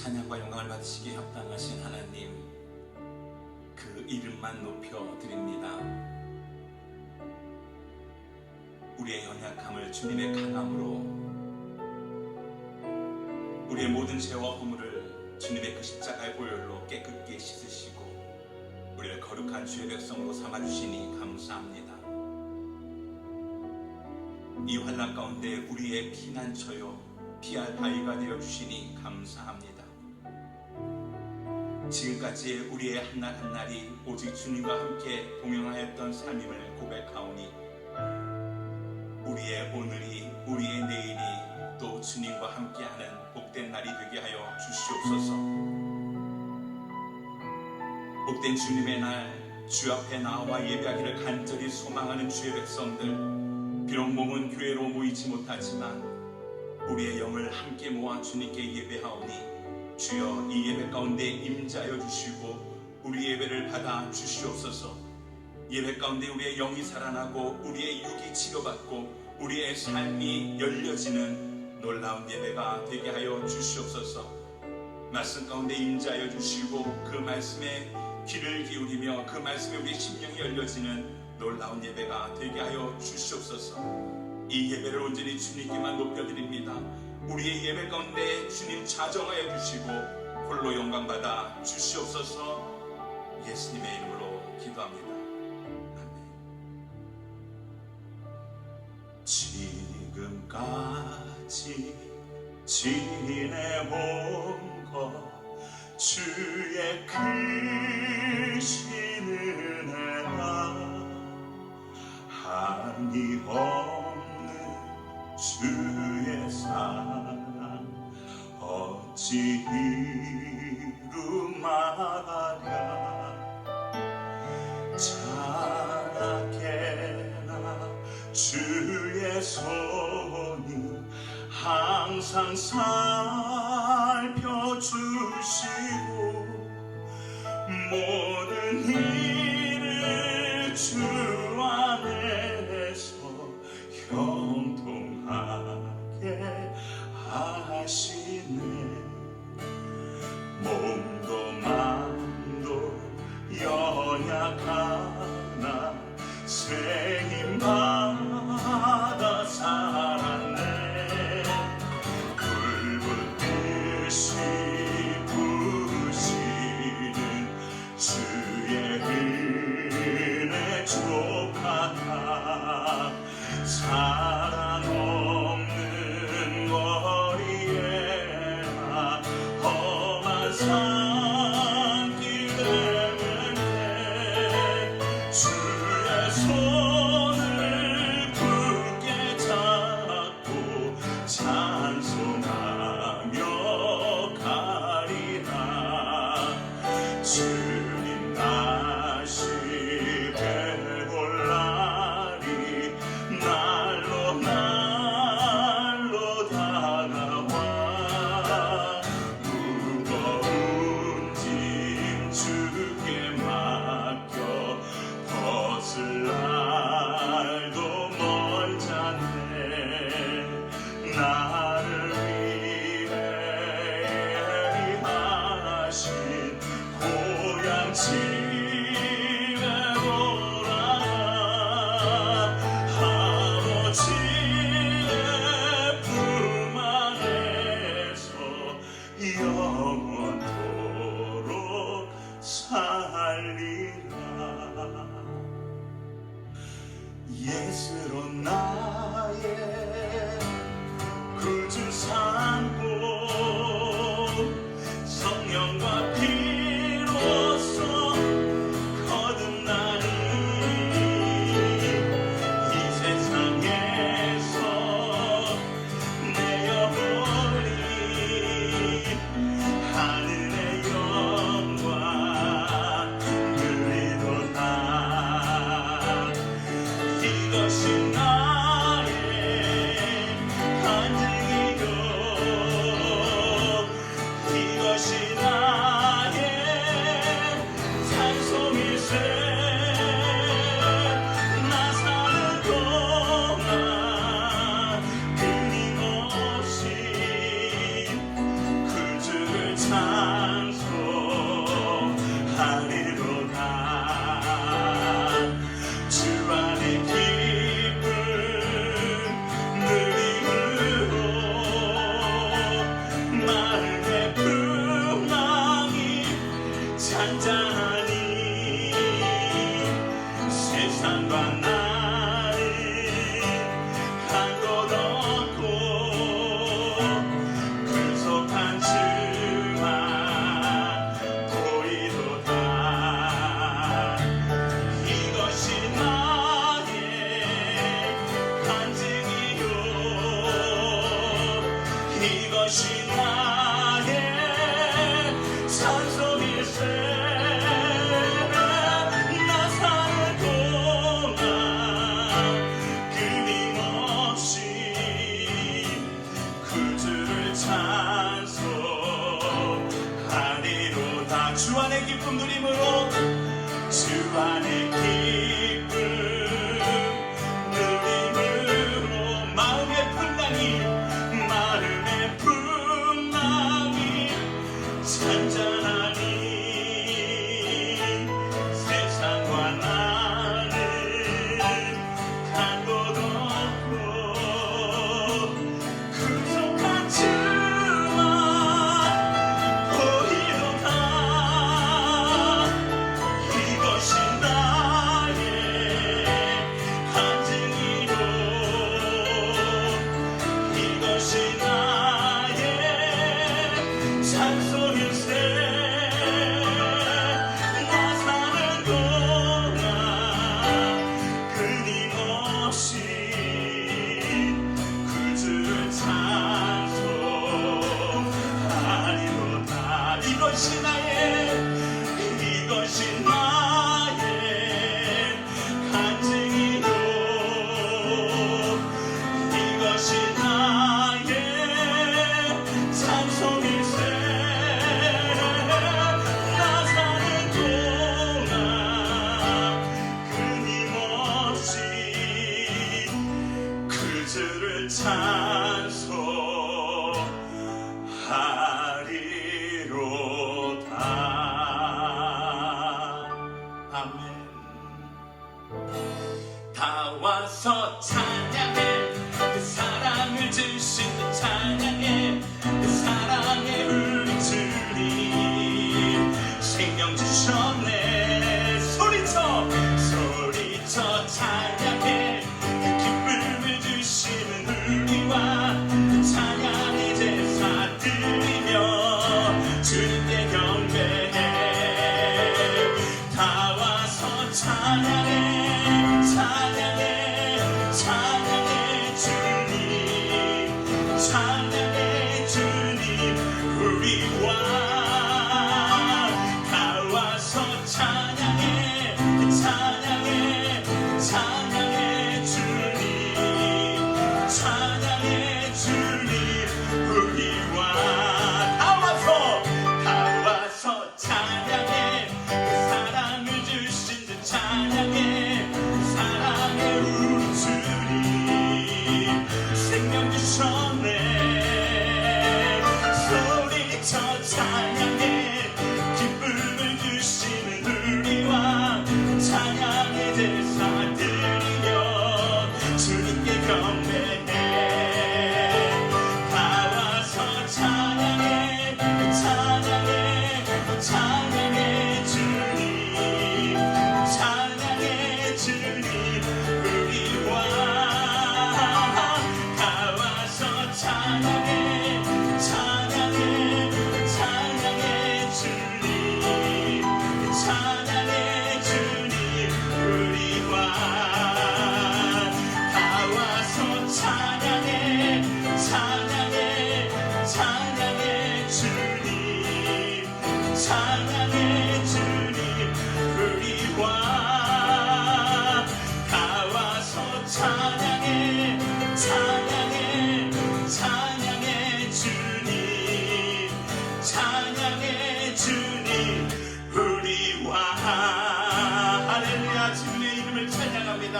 찬양과 영광을 받으시기에 합당하신 하나님, 그 이름만 높여 드립니다. 우리의 연약함을 주님의 강함으로, 우리의 모든 죄와 허물을 주님의 그 십자가의 보혈로 깨끗게 씻으시고 우리를 거룩한 주의 백성으로 삼아주시니 감사합니다. 이 환난 가운데 우리의 피난처요 피할 바위가 되어주시니 감사합니다. 지금까지 우리의 한날 한날이 오직 주님과 함께 동행하였던 삶임을 고백하오니 우리의 오늘이, 우리의 내일이 또 주님과 함께하는 복된 날이 되게 하여 주시옵소서. 복된 주님의 날, 주 앞에 나와 예배하기를 간절히 소망하는 주의 백성들, 비록 몸은 교회로 모이지 못하지만 우리의 영을 함께 모아 주님께 예배하오니 주여 이 예배 가운데 임재하여 주시고 우리 예배를 받아 주시옵소서. 예배 가운데 우리의 영이 살아나고 우리의 육이 치료받고 우리의 삶이 열려지는 놀라운 예배가 되게 하여 주시옵소서. 말씀 가운데 임재하여 주시고 그 말씀에 귀를 기울이며 그 말씀에 우리의 심령이 열려지는 놀라운 예배가 되게 하여 주시옵소서. 이 예배를 온전히 주님께만 높여드립니다. 우리의 예배 가운데 주님 자정하여 주시고 홀로 영광받아 주시옵소서. 예수님의 이름으로 기도합니다. 아멘. 지금까지 지내온 것 주의 크신 은혜와 한이 없는 주의 사랑 어찌 이루 말하랴. 자나게나 주의 손이 항상 살펴주시고 모든 일을 주 안에서 형통하게 하시네. 몸도 마음도 연약하나 세임받아 살았네. 불붙듯이 부으시는 주의 은혜 족하다. 사랑 없는 거리에나 험한 산길 내면에 주의 손을 굳게 잡고 찬송하며 가리라. 주님 다시 뵈볼 날이 날로 날로 다가와. 무거운 짐 주께 맡겨 벗을 날도 멀잖네. 나를 위해 하신 고향 집에 돌아가. 아버지의 품 안에서 영원토록 살리라. 예수로 나의 구주 삼고 성령과 피로써 거듭나니 이 세상에서 내 영혼이 하늘의 영광 찬잔하니 세상과 나를 한 곳 얻고 구속한 주만 보이도다. 이것이 나의 간증이요 이것이 나의 찬송일세. 나 사는 동안 끊임없이 그 주를 찬송하리로다. 주 안의 기쁨 누림으로 주 안의 기쁨 누림으로 마음의 풍랑이 찬잔하니 세상과 나를 한 곳 얻고 구속한 주만 보이도다. 이것이 나의 간증이요 이것이 나의 찬송일세. 나 사는 동안 끊임없이 그 주를 찬송하리로다. 이것이 나의 간증이요 이것이 나의 찬송일세. 나 사는 동안 끊임없이 그 주를 찬송하리로다. 아멘. 다 와서 찬양해 그 사랑을 주신 그 찬양해 그 사랑의 우리 주님 생명 주셨네. 소리쳐 찬양해 그 기쁨을 주시는 우리와 그 찬양의 제사 드리며 주님께 경배해. 다 와서 찬양해 주님 우리와 다 와서 찬양해 주님 우리와 다 와서 찬양해 그 사랑을 주신 그 찬양해 그 사랑의 우리 주님 생명 주셨네. 소리쳐 찬양해 기쁨을 주시는 우리와 찬양의 제사 드리며 주님께 경배해. 다 와서 찬양해 주님 우리와 다 와서 찬양해 주님 우리와 다 와서 찬양해 주님 우리와 다 와서 찬양해 주님 우리와. 할렐루야. 주님의 이름을 찬양합니다.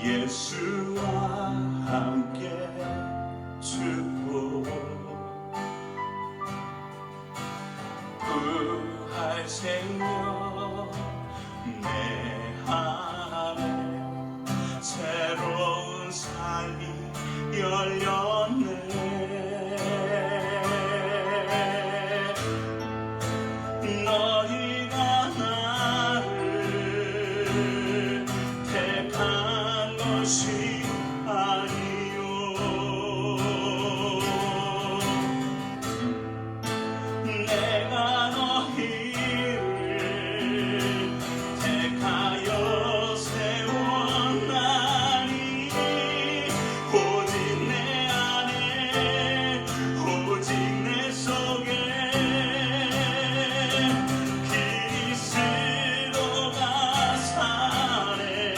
예수와 함께 죽고 부활 생명 내 안에 새로운 삶이 열렸네. 너희가 나를 택한 것이 아니요 내가 너희를 택하여 세웠나니 오직 내 안에 오직 내 속에 그리스도가 사네.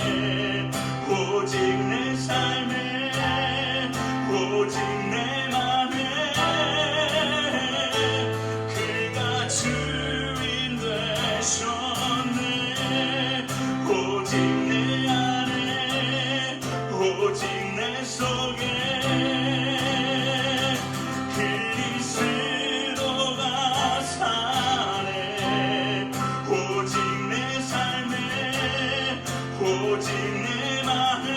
오직 내 삶에 오직 내 맘에 그가 주인 되셨네. 오직 내 안에 오직 내 속에 그리스도가 사네. 오직 내 삶에 오직 내 맘에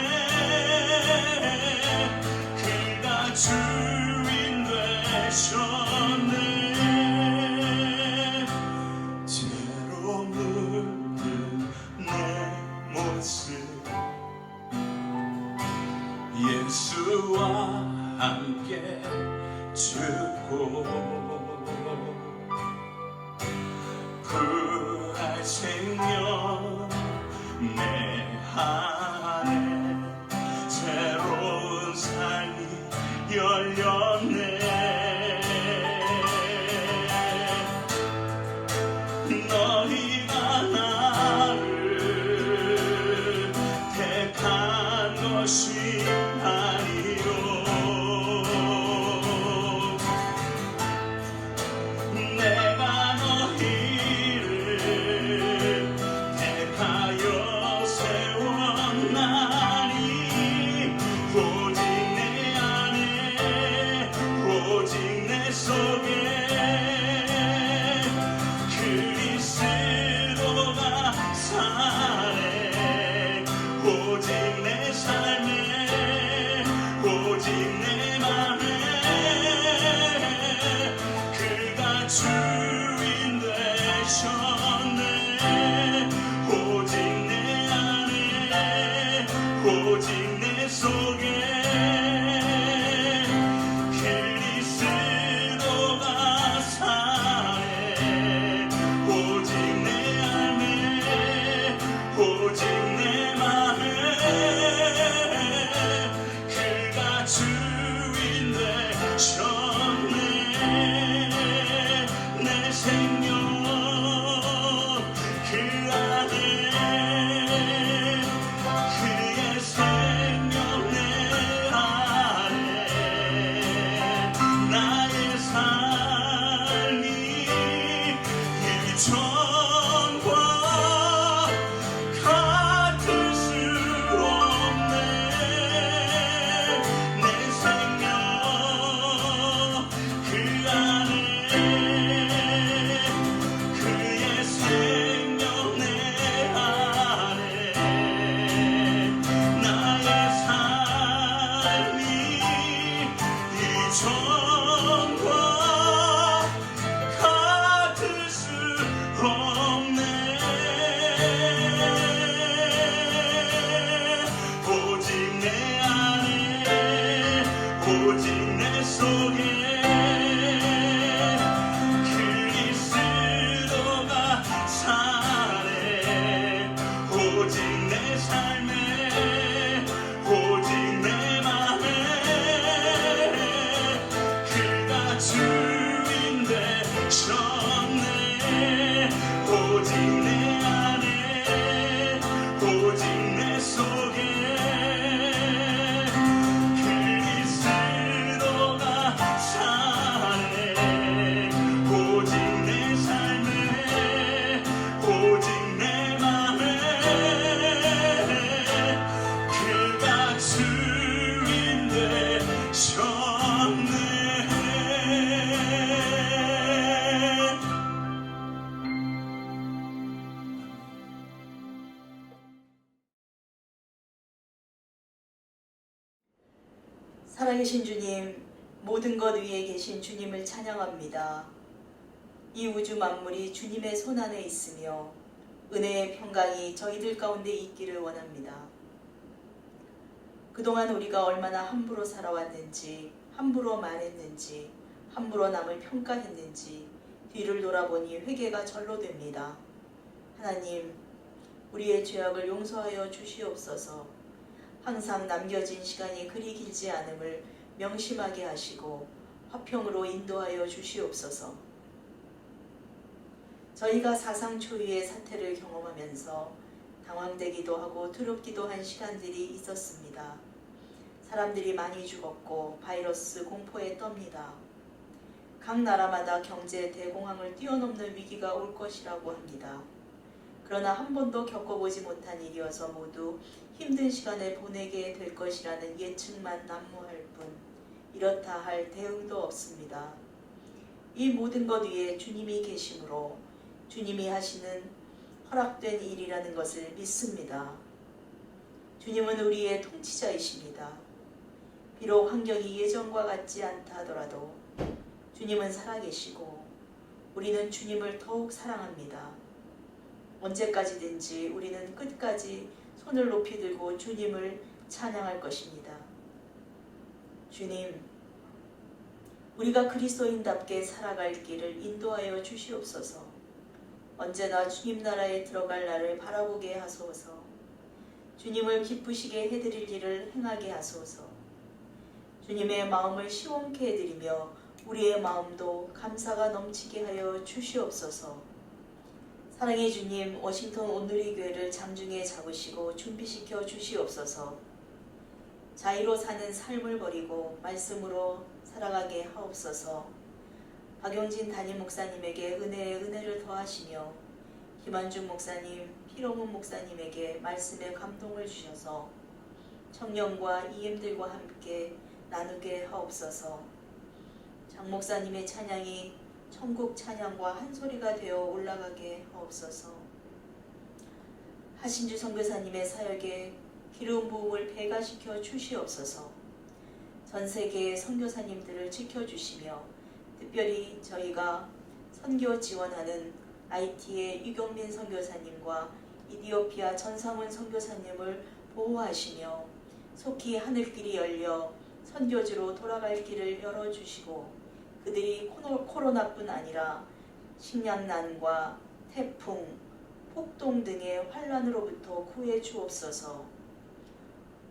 그가 주인 되셨네. 죄로 물든 내 모습 예수와 함께 죽고 부활 생명 내 안에 새로운 삶이 열렸네. 너희가 나를 택한 것이 아니요 내가 너희를 택하여 세웠나니 오직 내 안에 오직 내 속에 그리스도가 사네. 오직 내 삶에 오직 내 맘에 그가 주인 되셨네. 오직 내 안에 오직 내 속에 그리스도가 사네. 오직 내 안에 오직 내 맘에 그가 주인 되셨네. 내 생명 그 안에 그의 생명 내 안에 나의 삶이 이전과 같을 수 없네. 내 생명 그 안에 그의 생명 내 안에 나의 삶이 이전과 같을 수 없네. 오직 내 안에 오직 내 속에 그리스도가 사네. 오직 내 삶에 오직 내 맘에 그가 주인 되셨네. 오직 내 안에 오직 내 속에 그리스도가 사네. 오직 내 삶에 오직 내 맘에 그가 살아계신 주님, 모든 것 위에 계신 주님을 찬양합니다. 이 우주 만물이 주님의 손안에 있으며 은혜의 평강이 저희들 가운데 있기를 원합니다. 그동안 우리가 얼마나 함부로 살아왔는지, 함부로 말했는지, 함부로 남을 평가했는지 뒤를 돌아보니 회개가 절로 됩니다. 하나님, 우리의 죄악을 용서하여 주시옵소서. 항상 남겨진 시간이 그리 길지 않음을 명심하게 하시고 화평으로 인도하여 주시옵소서. 저희가 사상 초유의 사태를 경험하면서 당황되기도 하고 두렵기도 한 시간들이 있었습니다. 사람들이 많이 죽었고 바이러스 공포에 떱니다. 각 나라마다 경제 대공황을 뛰어넘는 위기가 올 것이라고 합니다. 그러나 한 번도 겪어보지 못한 일이어서 모두 힘든 시간을 보내게 될 것이라는 예측만 난무할 뿐 이렇다 할 대응도 없습니다. 이 모든 것 위에 주님이 계심으로 주님이 하시는 허락된 일이라는 것을 믿습니다. 주님은 우리의 통치자이십니다. 비록 환경이 예전과 같지 않다 하더라도 주님은 살아계시고 우리는 주님을 더욱 사랑합니다. 언제까지든지 우리는 끝까지 손을 높이 들고 주님을 찬양할 것입니다. 주님, 우리가 그리스도인답게 살아갈 길을 인도하여 주시옵소서. 언제나 주님 나라에 들어갈 날을 바라보게 하소서. 주님을 기쁘시게 해드릴 일을 행하게 하소서. 주님의 마음을 시원케 해드리며 우리의 마음도 감사가 넘치게 하여 주시옵소서. 사랑의 주님, 워싱턴 온누리 교회를 장중에 잡으시고 준비시켜 주시옵소서. 자의로 사는 삶을 버리고 말씀으로 살아가게 하옵소서. 박용진 담임 목사님에게 은혜에 은혜를 더하시며 김한중 목사님, 피로문 목사님에게 말씀의 감동을 주셔서 청년과 이엠들과 함께 나누게 하옵소서. 장 목사님의 찬양이 천국 찬양과 한 소리가 되어 올라가게 하옵소서. 하신주 선교사님의 사역에 기름 부음을 배가시켜 주시옵소서. 전 세계의 선교사님들을 지켜주시며 특별히 저희가 선교 지원하는 IT의 유경민 선교사님과 이디오피아 전상훈 선교사님을 보호하시며 속히 하늘길이 열려 선교지로 돌아갈 길을 열어주시고 그들이 코로나뿐 아니라 식량난과 태풍, 폭동 등의 환란으로부터 구해 주옵소서.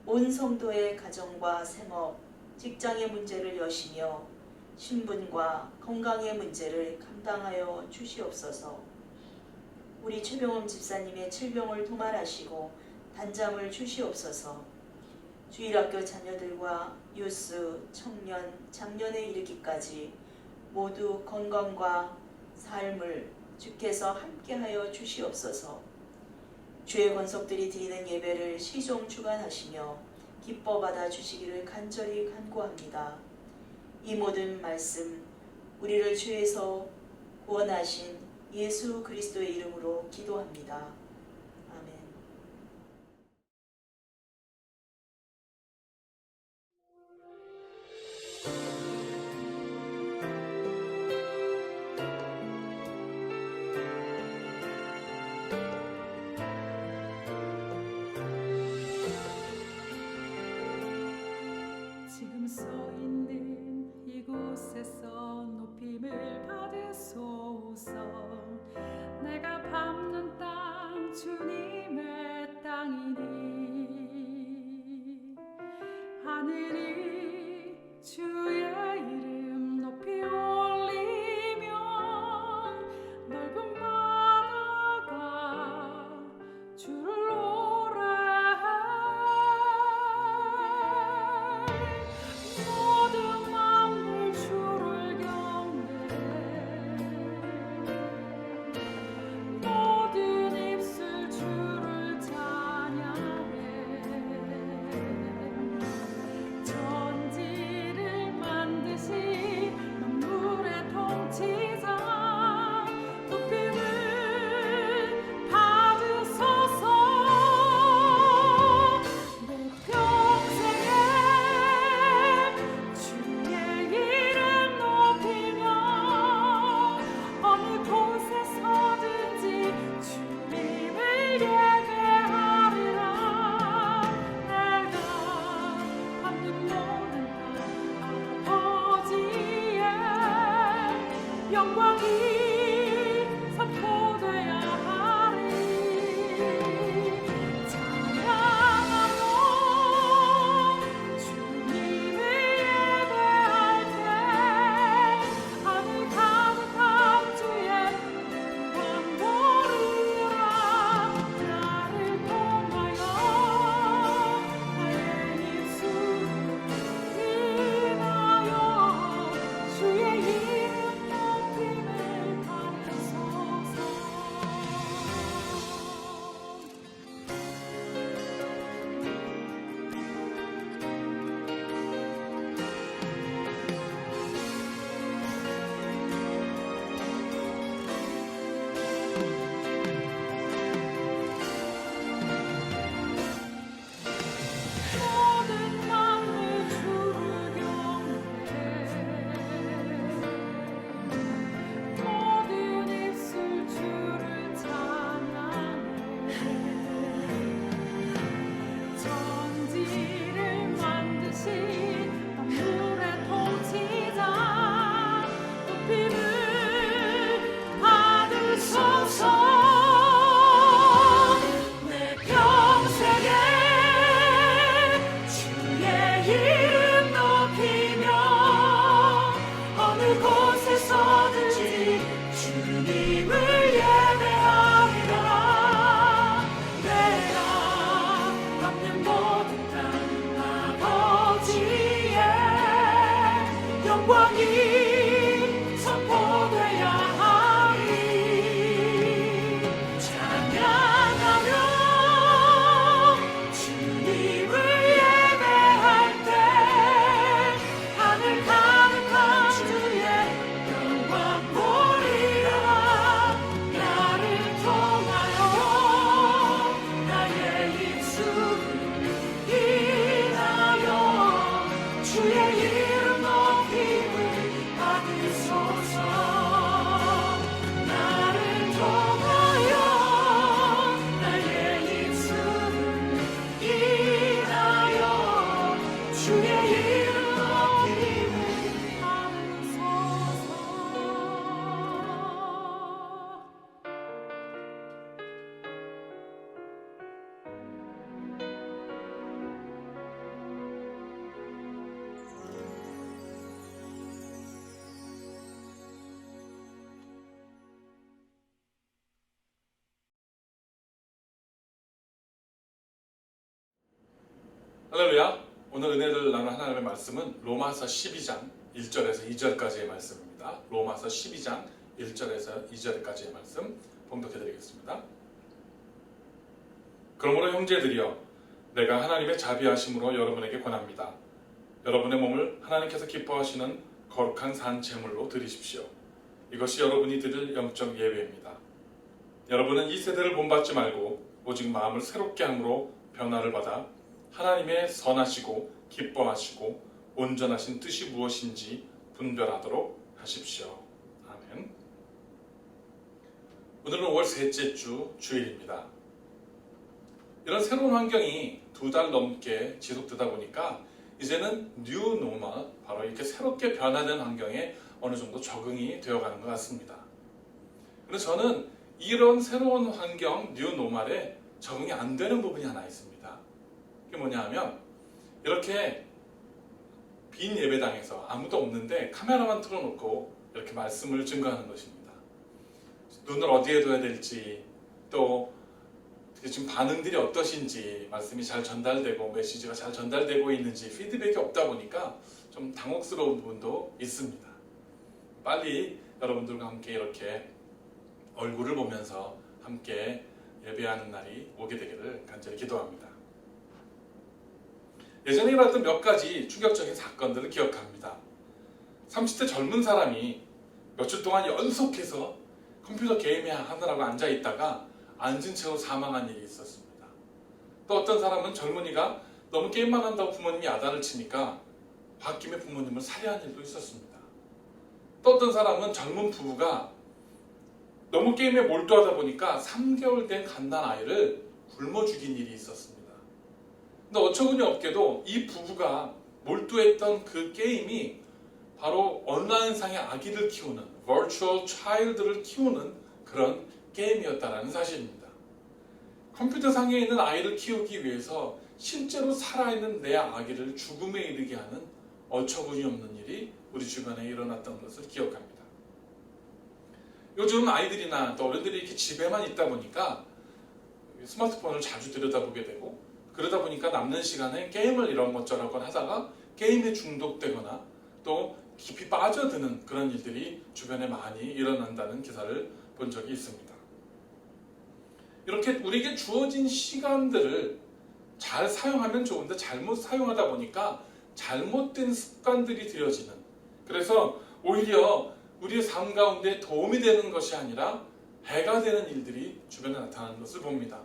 온 성도의 가정과 생업, 직장의 문제를 여시며 신분과 건강의 문제를 감당하여 주시옵소서. 우리 최병엄 집사님의 질병을 도말하시고 단잠을 주시옵소서. 주일학교 자녀들과 유스, 청년, 장년에 이르기까지 모두 건강과 삶을 주께서 함께하여 주시옵소서. 주의 권속들이 드리는 예배를 시종 주관하시며 기뻐 받아 주시기를 간절히 간구합니다. 이 모든 말씀 우리를 죄에서 구원하신 예수 그리스도의 이름으로 기도합니다. 아멘. 지금 서 있는 이곳에서 높임을 받으소서. 내가 밟는 땅 할렐루야. 오늘 은혜를 나눌 하나님의 말씀은 로마서 12장 1절에서 2절까지의 말씀입니다. 로마서 12장 1절에서 2절까지의 말씀 봉독해 드리겠습니다. 그러므로 형제들이여, 내가 하나님의 자비하심으로 여러분에게 권합니다. 여러분의 몸을 하나님께서 기뻐하시는 거룩한 산 제물로 드리십시오. 이것이 여러분이 드릴 영적 예배입니다. 여러분은 이 세대를 본받지 말고 오직 마음을 새롭게 함으로 변화를 받아 하나님의 선하시고 기뻐하시고 온전하신 뜻이 무엇인지 분별하도록 하십시오. 아멘. 오늘은 5월 셋째 주 주일입니다. 이런 새로운 환경이 2달 넘게 지속되다 보니까 이제는 뉴 노멀, 바로 이렇게 새롭게 변화된 환경에 어느 정도 적응이 되어가는 것 같습니다. 그래서 저는 이런 새로운 환경, 뉴 노멀에 적응이 안 되는 부분이 하나 있습니다. 그게 뭐냐 하면, 이렇게 빈 예배당에서 아무도 없는데 카메라만 틀어놓고 이렇게 말씀을 증거하는 것입니다. 눈을 어디에 둬야 될지, 또 지금 반응들이 어떠신지, 말씀이 잘 전달되고 메시지가 잘 전달되고 있는지 피드백이 없다 보니까 좀 당혹스러운 부분도 있습니다. 빨리 여러분들과 함께 이렇게 얼굴을 보면서 함께 예배하는 날이 오게 되기를 간절히 기도합니다. 예전에 일어났던 몇 가지 충격적인 사건들을 기억합니다. 30대 젊은 사람이 며칠 동안 연속해서 컴퓨터 게임 하느라고 앉아있다가 앉은 채로 사망한 일이 있었습니다. 또 어떤 사람은 젊은이가 너무 게임만 한다고 부모님이 야단을 치니까 홧김에 부모님을 살해한 일도 있었습니다. 또 어떤 사람은 젊은 부부가 너무 게임에 몰두하다 보니까 3개월 된 갓난아이를 굶어 죽인 일이 있었습니다. 근데 어처구니 없게도 이 부부가 몰두했던 그 게임이 바로 온라인상의 아기를 키우는, virtual child를 키우는 그런 게임이었다는 사실입니다. 컴퓨터상에 있는 아이를 키우기 위해서 실제로 살아있는 내 아기를 죽음에 이르게 하는 어처구니 없는 일이 우리 주변에 일어났던 것을 기억합니다. 요즘 아이들이나 또 어른들이 이렇게 집에만 있다 보니까 스마트폰을 자주 들여다보게 되고, 그러다 보니까 남는 시간에 게임을 이런 것저런 하다가 게임에 중독되거나 또 깊이 빠져드는 그런 일들이 주변에 많이 일어난다는 기사를 본 적이 있습니다. 이렇게 우리에게 주어진 시간들을 잘 사용하면 좋은데 잘못 사용하다 보니까 잘못된 습관들이 들여지는, 그래서 오히려 우리의 삶 가운데 도움이 되는 것이 아니라 해가 되는 일들이 주변에 나타나는 것을 봅니다.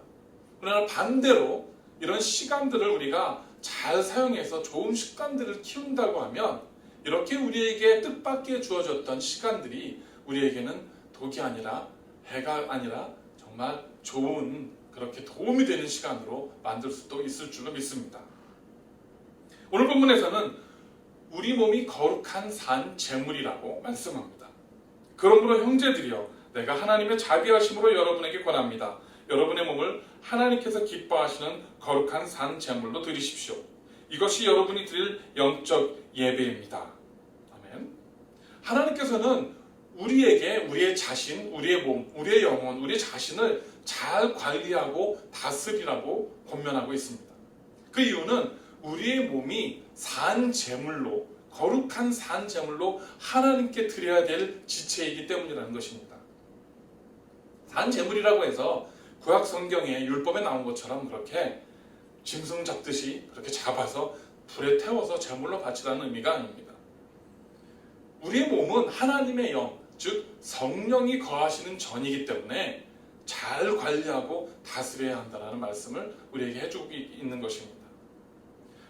그러나 반대로 이런 시간들을 우리가 잘 사용해서 좋은 습관들을 키운다고 하면, 이렇게 우리에게 뜻밖의 주어졌던 시간들이 우리에게는 독이 아니라 해가 아니라 정말 좋은, 그렇게 도움이 되는 시간으로 만들 수도 있을 줄로 믿습니다. 오늘 본문에서는 우리 몸이 거룩한 산 제물이라고 말씀합니다. 그러므로 형제들이여, 내가 하나님의 자비하심으로 여러분에게 권합니다. 여러분의 몸을 하나님께서 기뻐하시는 거룩한 산 제물로 드리십시오. 이것이 여러분이 드릴 영적 예배입니다. 아멘. 하나님께서는 우리에게 우리의 자신, 우리의 몸, 우리의 영혼, 우리의 자신을 잘 관리하고 다스리라고 권면하고 있습니다. 그 이유는 우리의 몸이 산 제물로, 거룩한 산 제물로 하나님께 드려야 될 지체이기 때문이라는 것입니다. 산 제물이라고 해서 구약 성경에 율법에 나온 것처럼 그렇게 짐승 잡듯이 그렇게 잡아서 불에 태워서 제물로 바치라는 의미가 아닙니다. 우리의 몸은 하나님의 영, 즉 성령이 거하시는 전이기 때문에 잘 관리하고 다스려야 한다는 말씀을 우리에게 해주고 있는 것입니다.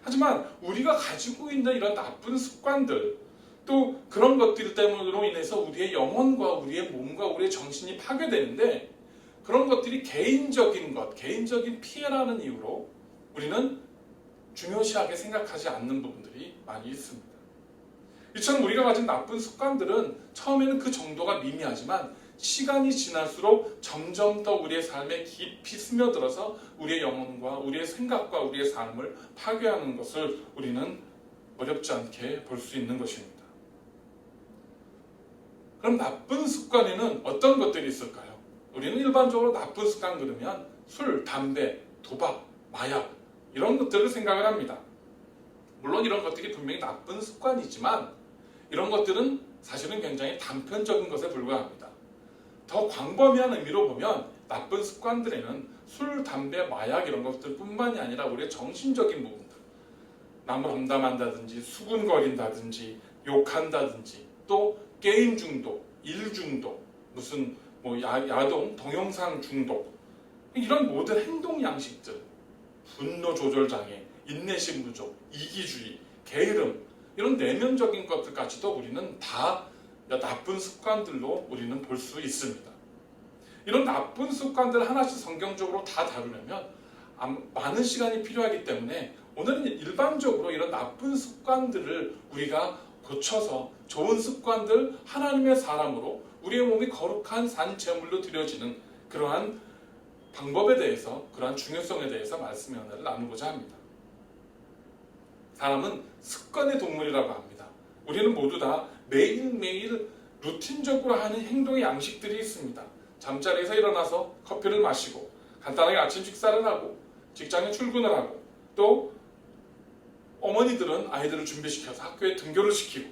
하지만 우리가 가지고 있는 이런 나쁜 습관들, 또 그런 것들 때문으로 인해서 우리의 영혼과 우리의 몸과 우리의 정신이 파괴되는데, 그런 것들이 개인적인 것, 개인적인 피해라는 이유로 우리는 중요시하게 생각하지 않는 부분들이 많이 있습니다. 이처럼 우리가 가진 나쁜 습관들은 처음에는 그 정도가 미미하지만 시간이 지날수록 점점 더 우리의 삶에 깊이 스며들어서 우리의 영혼과 우리의 생각과 우리의 삶을 파괴하는 것을 우리는 어렵지 않게 볼 수 있는 것입니다. 그럼 나쁜 습관에는 어떤 것들이 있을까요? 우리는 일반적으로 나쁜 습관 그러면 술, 담배, 도박, 마약 이런 것들을 생각을 합니다. 물론 이런 것들이 분명히 나쁜 습관이지만 이런 것들은 사실은 굉장히 단편적인 것에 불과합니다. 더 광범위한 의미로 보면 나쁜 습관들에는 술, 담배, 마약 이런 것들뿐만이 아니라 우리의 정신적인 부분들, 남을 험담한다든지 수군거린다든지 욕한다든지 또 게임 중독, 일 중독, 무슨 야동, 동영상 중독 이런 모든 행동 양식들, 분노 조절 장애, 인내심 부족, 이기주의, 게으름 이런 내면적인 것들까지도 우리는 다 나쁜 습관들로 우리는 볼 수 있습니다. 이런 나쁜 습관들 하나씩 성경적으로 다 다루려면 많은 시간이 필요하기 때문에 오늘은 일반적으로 이런 나쁜 습관들을 우리가 고쳐서 좋은 습관들, 하나님의 사람으로 우리의 몸이 거룩한 산 제물로 드려지는 그러한 방법에 대해서, 그러한 중요성에 대해서 말씀의 은혜를 나누고자 합니다. 사람은 습관의 동물이라고 합니다. 우리는 모두 다 매일매일 루틴적으로 하는 행동의 양식들이 있습니다. 잠자리에서 일어나서 커피를 마시고 간단하게 아침 식사를 하고 직장에 출근을 하고 또 어머니들은 아이들을 준비시켜서 학교에 등교를 시키고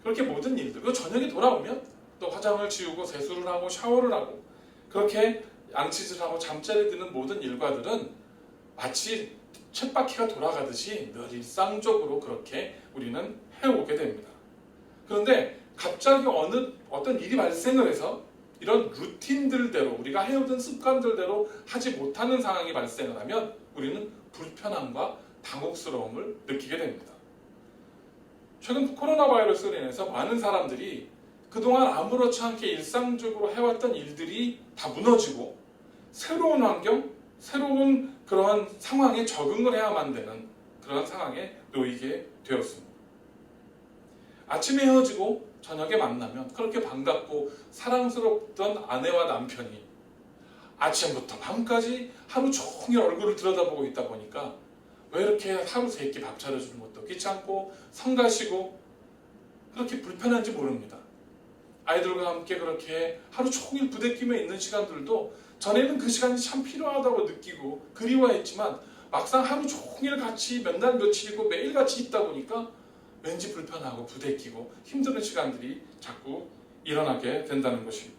그렇게 모든 일들, 그리고 저녁에 돌아오면 또 화장을 지우고 세수를 하고 샤워를 하고 그렇게 양치질을 하고 잠자리에 드는 모든 일과들은 마치 쳇바퀴가 돌아가듯이 늘 일상적으로 그렇게 우리는 해오게 됩니다. 그런데 갑자기 어떤 일이 발생을 해서 이런 루틴들대로 우리가 해오던 습관들대로 하지 못하는 상황이 발생을 하면 우리는 불편함과 당혹스러움을 느끼게 됩니다. 최근 코로나 바이러스로 인해서 많은 사람들이 그동안 아무렇지 않게 일상적으로 해왔던 일들이 다 무너지고 새로운 환경, 새로운 그러한 상황에 적응을 해야만 되는 그런 상황에 놓이게 되었습니다. 아침에 헤어지고 저녁에 만나면 그렇게 반갑고 사랑스럽던 아내와 남편이 아침부터 밤까지 하루 종일 얼굴을 들여다보고 있다 보니까 왜 이렇게 하루 세 끼 밥 차려주는 것도 귀찮고 성가시고 그렇게 불편한지 모릅니다. 아이들과 함께 그렇게 하루 종일 부대끼며 있는 시간들도 전에는 그 시간이 참 필요하다고 느끼고 그리워했지만 막상 하루 종일 같이 몇 날 며칠이고 매일 같이 있다 보니까 왠지 불편하고 부대끼고 힘든 시간들이 자꾸 일어나게 된다는 것입니다.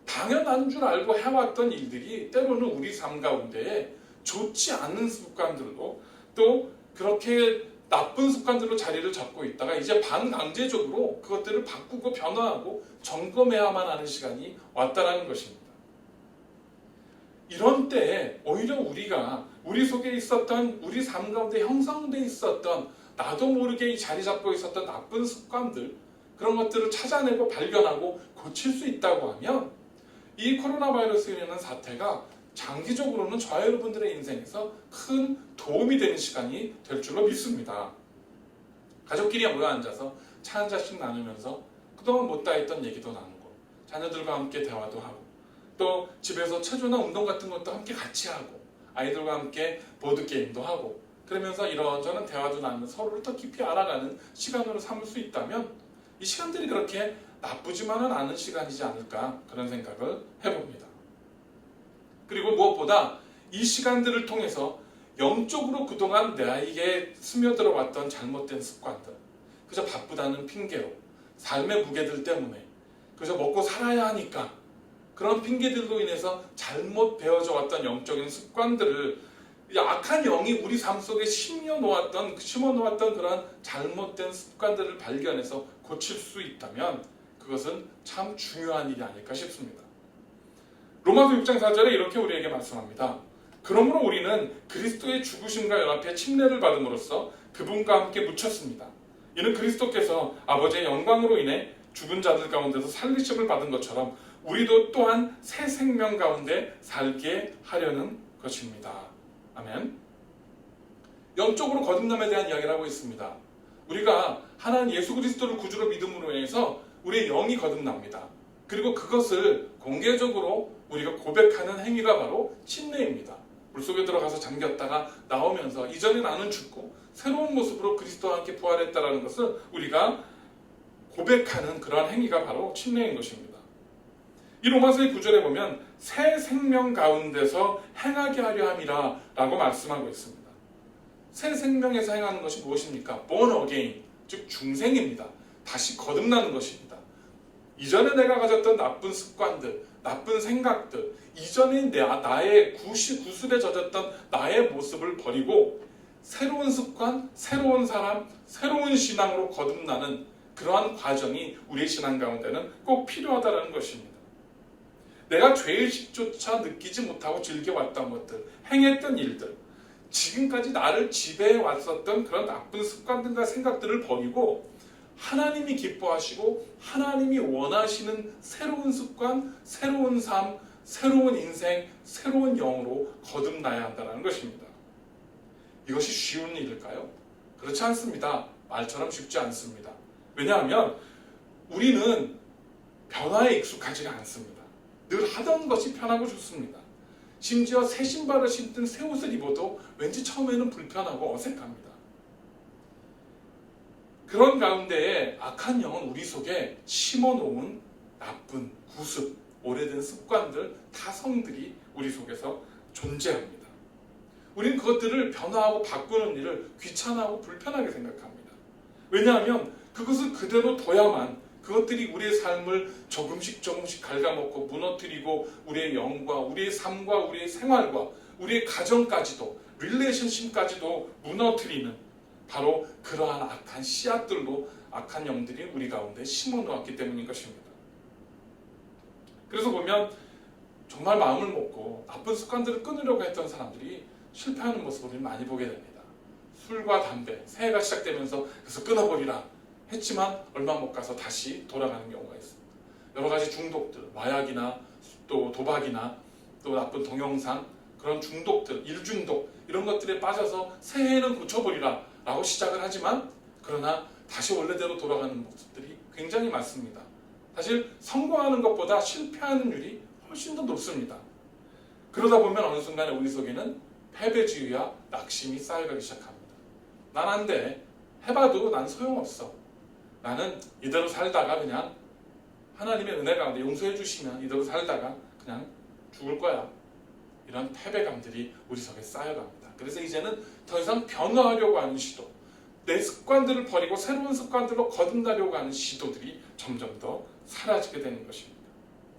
당연한 줄 알고 해왔던 일들이 때로는 우리 삶 가운데에 좋지 않은 습관들로 또 그렇게 나쁜 습관들로 자리를 잡고 있다가 이제 반강제적으로 그것들을 바꾸고 변화하고 점검해야만 하는 시간이 왔다는 것입니다. 이런 때에 오히려 우리가 우리 속에 있었던 우리 삶 가운데 형성되어 있었던 나도 모르게 자리 잡고 있었던 나쁜 습관들 그런 것들을 찾아내고 발견하고 고칠 수 있다고 하면 이 코로나 바이러스로 인한 사태가 장기적으로는 저와 여러분들의 인생에서 큰 도움이 되는 시간이 될 줄로 믿습니다. 가족끼리 모여 앉아서 차 한 잔씩 나누면서 그동안 못다 했던 얘기도 나누고 자녀들과 함께 대화도 하고 또 집에서 체조나 운동 같은 것도 함께 같이 하고 아이들과 함께 보드게임도 하고 그러면서 이런저런 대화도 나누면서 서로를 더 깊이 알아가는 시간으로 삼을 수 있다면 이 시간들이 그렇게 나쁘지만은 않은 시간이지 않을까 그런 생각을 해봅니다. 그리고 무엇보다 이 시간들을 통해서 영적으로 그동안 나에게 스며들어 왔던 잘못된 습관들 그저 바쁘다는 핑계로 삶의 무게들 때문에 그저 먹고 살아야 하니까 그런 핑계들로 인해서 잘못 배워져 왔던 영적인 습관들을 악한 영이 우리 삶 속에 심어놓았던 그런 잘못된 습관들을 발견해서 고칠 수 있다면 그것은 참 중요한 일이 아닐까 싶습니다. 로마서 6장 4절에 이렇게 우리에게 말씀합니다. 그러므로 우리는 그리스도의 죽으심과 연합해 침례를 받음으로써 그분과 함께 묻혔습니다. 이는 그리스도께서 아버지의 영광으로 인해 죽은 자들 가운데서 살리심을 받은 것처럼 우리도 또한 새 생명 가운데 살게 하려는 것입니다. 아멘. 영적으로 거듭남에 대한 이야기를 하고 있습니다. 우리가 하나님 예수 그리스도를 구주로 믿음으로 인해서 우리의 영이 거듭납니다. 그리고 그것을 공개적으로 우리가 고백하는 행위가 바로 침례입니다. 물속에 들어가서 잠겼다가 나오면서 이전에 나는 죽고 새로운 모습으로 그리스도와 함께 부활했다는 것을 우리가 고백하는 그러한 행위가 바로 침례인 것입니다. 이 로마서의 9절에 보면 새 생명 가운데서 행하게 하려 함이라 라고 말씀하고 있습니다. 새 생명에서 행하는 것이 무엇입니까? born again, 즉 중생입니다. 다시 거듭나는 것입니다. 이전에 내가 가졌던 나쁜 습관들, 나쁜 생각들, 이전에 나의 구습에 젖었던 나의 모습을 버리고 새로운 습관, 새로운 사람, 새로운 신앙으로 거듭나는 그러한 과정이 우리의 신앙 가운데는 꼭 필요하다는 것입니다. 내가 죄의식조차 느끼지 못하고 즐겨왔던 것들, 행했던 일들, 지금까지 나를 지배해 왔었던 그런 나쁜 습관들과 생각들을 버리고 하나님이 기뻐하시고 하나님이 원하시는 새로운 습관, 새로운 삶, 새로운 인생, 새로운 영으로 거듭나야 한다는 것입니다. 이것이 쉬운 일일까요? 그렇지 않습니다. 말처럼 쉽지 않습니다. 왜냐하면 우리는 변화에 익숙하지가 않습니다. 늘 하던 것이 편하고 좋습니다. 심지어 새 신발을 신든 새 옷을 입어도 왠지 처음에는 불편하고 어색합니다. 그런 가운데에 악한 영은 우리 속에 심어놓은 나쁜 구습, 오래된 습관들, 타성들이 우리 속에서 존재합니다. 우리는 그것들을 변화하고 바꾸는 일을 귀찮아하고 불편하게 생각합니다. 왜냐하면 그것을 그대로 둬야만 그것들이 우리의 삶을 조금씩 갉아먹고 무너뜨리고 우리의 영과 우리의 삶과 우리의 생활과 우리의 가정까지도 릴레이션십까지도 무너뜨리는 바로 그러한 악한 씨앗들로 악한 영들이 우리 가운데 심어놓았기 때문인 것입니다. 그래서 보면 정말 마음을 먹고 나쁜 습관들을 끊으려고 했던 사람들이 실패하는 모습을 우리는 많이 보게 됩니다. 술과 담배, 새해가 시작되면서 그래서 끊어버리라 했지만 얼마 못 가서 다시 돌아가는 경우가 있습니다. 여러 가지 중독들, 마약이나 또 도박이나 또 나쁜 동영상, 그런 중독들, 일중독 이런 것들에 빠져서 새해에는 고쳐버리라 라고 시작을 하지만 그러나 다시 원래대로 돌아가는 모습들이 굉장히 많습니다. 사실 성공하는 것보다 실패하는 율이 훨씬 더 높습니다. 그러다 보면 어느 순간에 우리 속에는 패배주의와 낙심이 쌓여가기 시작합니다. 난 안 돼. 해봐도 난 소용없어. 나는 이대로 살다가 그냥 하나님의 은혜 가운데 용서해 주시면 이대로 살다가 그냥 죽을 거야. 이런 패배감들이 우리 속에 쌓여갑니다. 그래서 이제는 더 이상 변화하려고 하는 시도, 내 습관들을 버리고 새로운 습관들로 거듭나려고 하는 시도들이 점점 더 사라지게 되는 것입니다.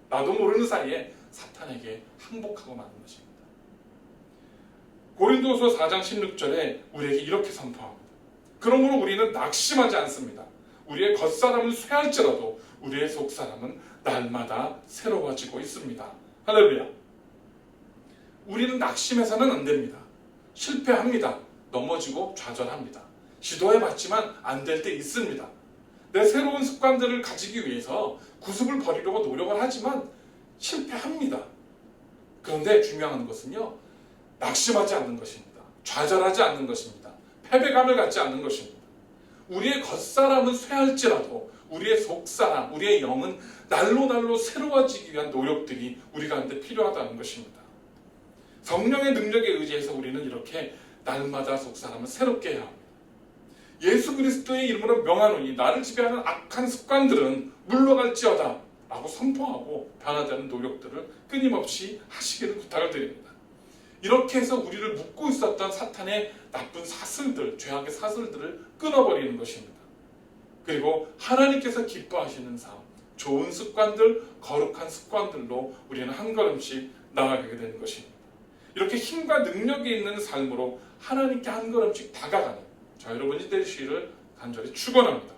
나도 모르는 사이에 사탄에게 항복하고 마는 것입니다. 고린도서 4장 16절에 우리에게 이렇게 선포합니다. 그러므로 우리는 낙심하지 않습니다. 우리의 겉사람은 쇠할지라도 우리의 속사람은 날마다 새로워지고 있습니다. 할렐루야. 우리는 낙심해서는 안 됩니다. 실패합니다. 넘어지고 좌절합니다. 시도해봤지만 안 될 때 있습니다. 내 새로운 습관들을 가지기 위해서 구습을 버리려고 노력을 하지만 실패합니다. 그런데 중요한 것은요, 낙심하지 않는 것입니다. 좌절하지 않는 것입니다. 패배감을 갖지 않는 것입니다. 우리의 겉사람은 쇠할지라도 우리의 속사람, 우리의 영은 날로 새로워지기 위한 노력들이 우리 가운데 필요하다는 것입니다. 성령의 능력에 의지해서 우리는 이렇게 날마다 속사람을 새롭게 해야 합니다. 예수 그리스도의 이름으로 명하노니 나를 지배하는 악한 습관들은 물러갈지어다 라고 선포하고 변화되는 노력들을 끊임없이 하시기를 부탁을 드립니다. 이렇게 해서 우리를 묶고 있었던 사탄의 나쁜 사슬들, 죄악의 사슬들을 끊어버리는 것입니다. 그리고 하나님께서 기뻐하시는 삶, 좋은 습관들, 거룩한 습관들로 우리는 한 걸음씩 나아가게 되는 것입니다. 이렇게 힘과 능력이 있는 삶으로 하나님께 한 걸음씩 다가가는 저 여러분이 되시기를 간절히 축원합니다.